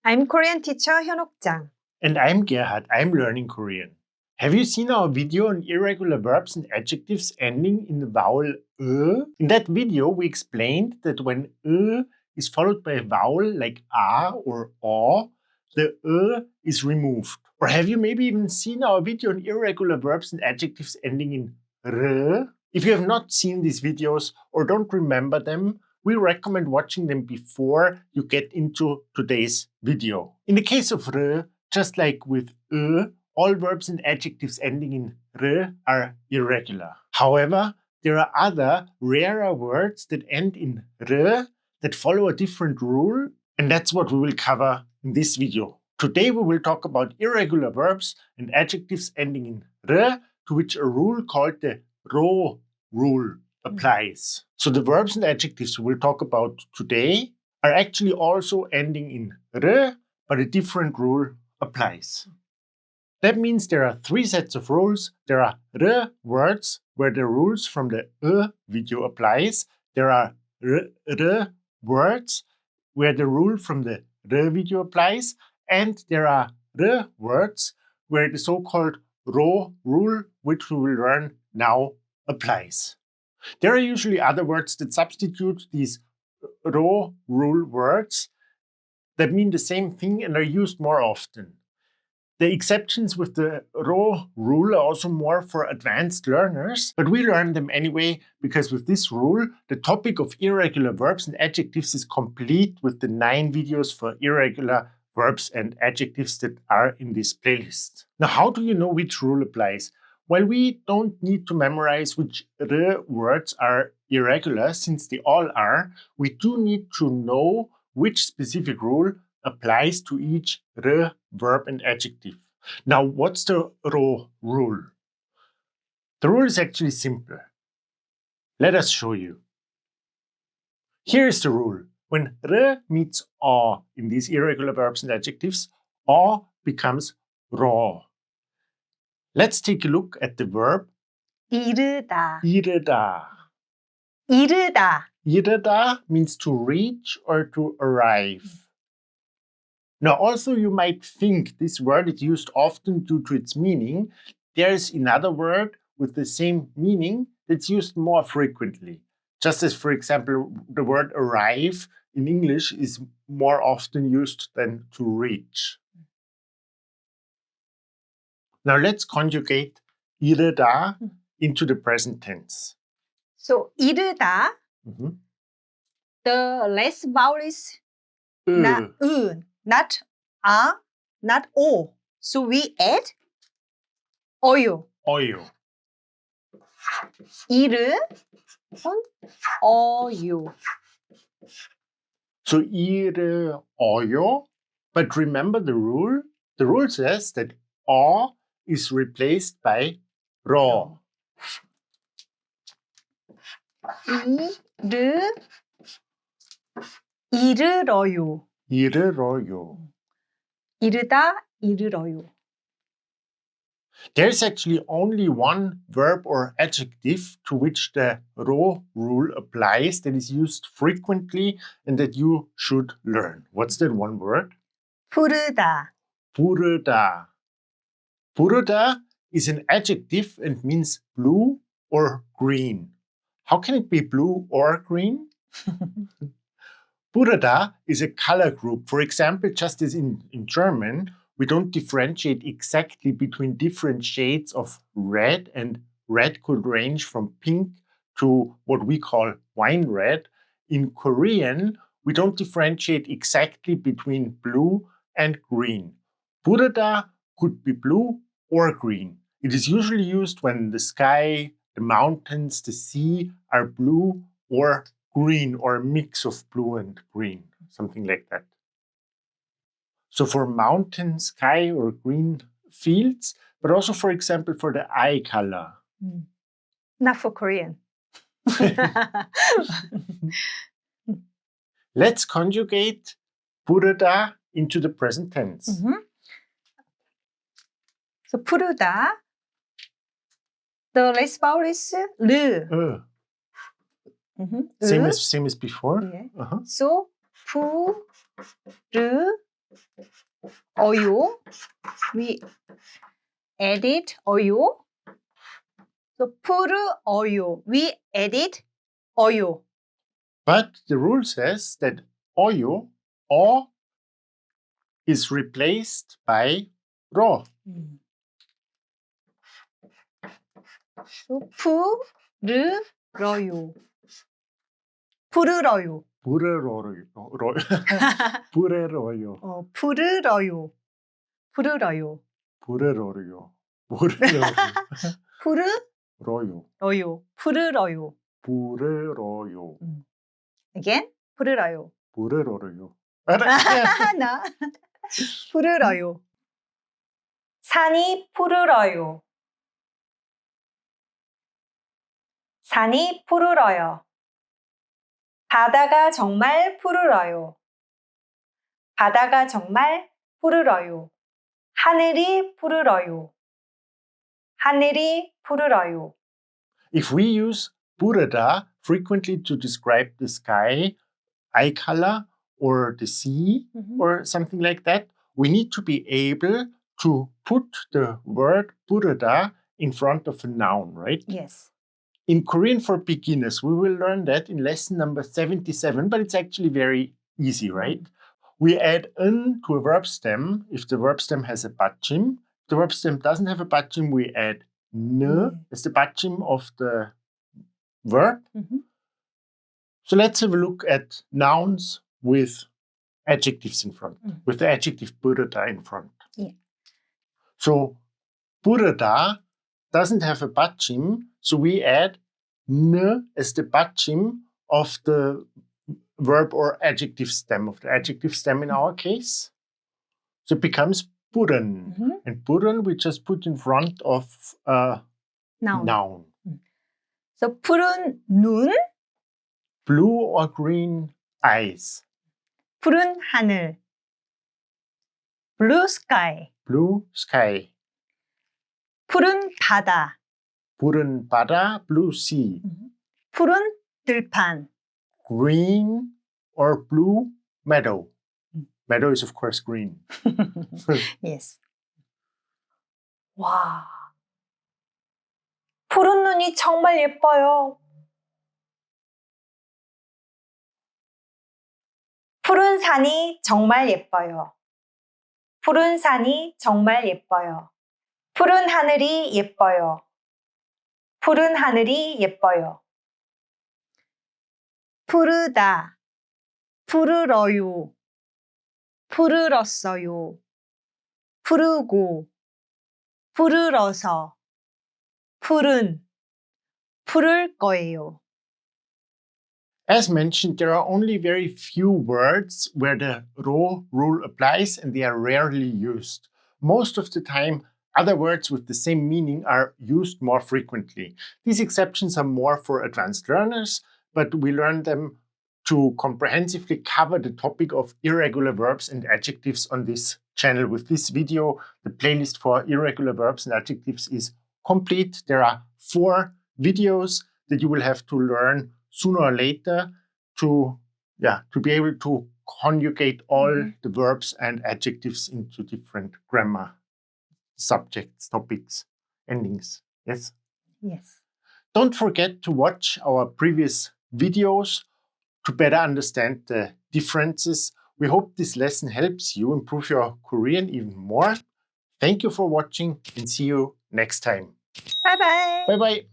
I'm Korean teacher Hyunok-jang. And I'm Gerhard. I'm learning Korean. Have you seen our video on irregular verbs and adjectives ending in the vowel In that video, we explained that when is followed by a vowel like a or o, the is removed. Or have you maybe even seen our video on irregular verbs and adjectives ending in r? If you have not seen these videos or don't remember them, we recommend watching them before you get into today's video. In the case of r, just like with all verbs and adjectives ending in r are irregular. However, there are other rarer words that end in r that follow a different rule, and that's what we will cover in this video. Today we will talk about irregular verbs and adjectives ending in r, to which a rule called the ro rule applies. So the verbs and adjectives we will talk about today are actually also ending in r, but a different rule applies. That means there are three sets of rules. There are r words where the rules from the video applies. There are r words where the rule from the r video applies. And there are r words where the so-called ro rule, which we will learn now, applies. There are usually other words that substitute these ro rule words that mean the same thing and are used more often. The exceptions with the ro rule are also more for advanced learners, but we learn them anyway because with this rule, the topic of irregular verbs and adjectives is complete with the 9 videos for irregular verbs and adjectives that are in this playlist. Now, how do you know which rule applies? Well, we don't need to memorize which r words are irregular, since they all are. We do need to know which specific rule applies to each r verb and adjective. Now, what's the ro rule? The rule is actually simple. Let us show you. Here is the rule. When r meets o in these irregular verbs and adjectives, o becomes ro. Let's take a look at the verb 이르다. 이르다. 이르다. 이르다 means to reach or to arrive. Now, also you might think this word is used often due to its meaning. There is another word with the same meaning that's used more frequently. Just as, for example, the word arrive in English is more often used than to reach. Now let's conjugate 이르다 into the present tense. So 이르다, the last vowel is not not a, not o. So we add 어요. 어요. 이르어요. So 이르어요. But remember the rule? The rule says that o is replaced by ro. 이르러요. 이르러요. 이르다, 이르러요. There's actually only one verb or adjective to which the ro rule applies that is used frequently and that you should learn. What's that one word? 부르다. 부르다. 부르다 is an adjective and means blue or green. How can it be blue or green? 부르다 is a color group. For example, just as in German, we don't differentiate exactly between different shades of red, and red could range from pink to what we call wine red. In Korean, we don't differentiate exactly between blue and green. 부르다 could be blue or green. It is usually used when the sky, the mountains, the sea are blue or green, or a mix of blue and green, something like that. So for mountain, sky, or green fields, but also, for example, for the eye color. Not for Korean. Let's conjugate 부르다 into the present tense. So 부르다, the last vowel is 르. Same as before. Yeah. So 부르다. 어요. We added 어요. So 풀어요. We added 어요. But the rule says that 어요, 어, is replaced by 러. So 풀으러요. 풀으러요. 부르러요. 부르러요. 풀으러요. 풀으러요. 부르러요. 부르러요. 풀으러요. 러요. 풀으러요. 부르러요. Again. 풀으러요. 부르러요. 나. 풀으러요. 산이 푸르러요. 산이 푸르러요. 바다가 정말 푸르러요. 바다가 정말 푸르러요. 하늘이 푸르러요. 하늘이 푸르러요. If we use 부르다 frequently to describe the sky, eye color, or the sea, or something like that, we need to be able to put the word 부르다 in front of a noun, right? Yes. In Korean for beginners, we will learn that in lesson number 77, but it's actually very easy, right? We add "n" to a verb stem if the verb stem has a 받침. If the verb stem doesn't have a 받침, we add "n" as the 받침 of the verb. So let's have a look at nouns with adjectives in front, with the adjective 부르다 in front. Yeah. So 부르다 doesn't have a 받침, so we add "n" as the 받침 of the verb or adjective stem, of the adjective stem in our case. So it becomes 부른. And 부른 we just put in front of a noun. So 푸른 눈, Blue or green eyes. 푸른 하늘. Blue sky. Blue sky. 푸른 바다. 푸른 바다, blue sea. 푸른 들판. Green or blue meadow. Meadow is of course green. Yes. 와. 푸른 눈이 정말 예뻐요. 푸른 산이 정말 예뻐요. 푸른 산이 정말 예뻐요. 푸른 하늘이 예뻐요. 푸른 하늘이 예뻐요. 푸르다, 푸르러요, 푸르렀어요, 푸르고, 푸르러서, 푸른, 푸를 거예요. As mentioned, there are only very few words where the ro rule applies and they are rarely used. Most of the time, other words with the same meaning are used more frequently. These exceptions are more for advanced learners, but we learn them to comprehensively cover the topic of irregular verbs and adjectives on this channel. With this video, the playlist for irregular verbs and adjectives is complete. There are 4 videos that you will have to learn sooner or later to be able to conjugate all the verbs and adjectives into different grammar subjects, topics, endings. Yes? Yes. Don't forget to watch our previous videos to better understand the differences. We hope this lesson helps you improve your Korean even more. Thank you for watching and see you next time. Bye-bye. Bye-bye.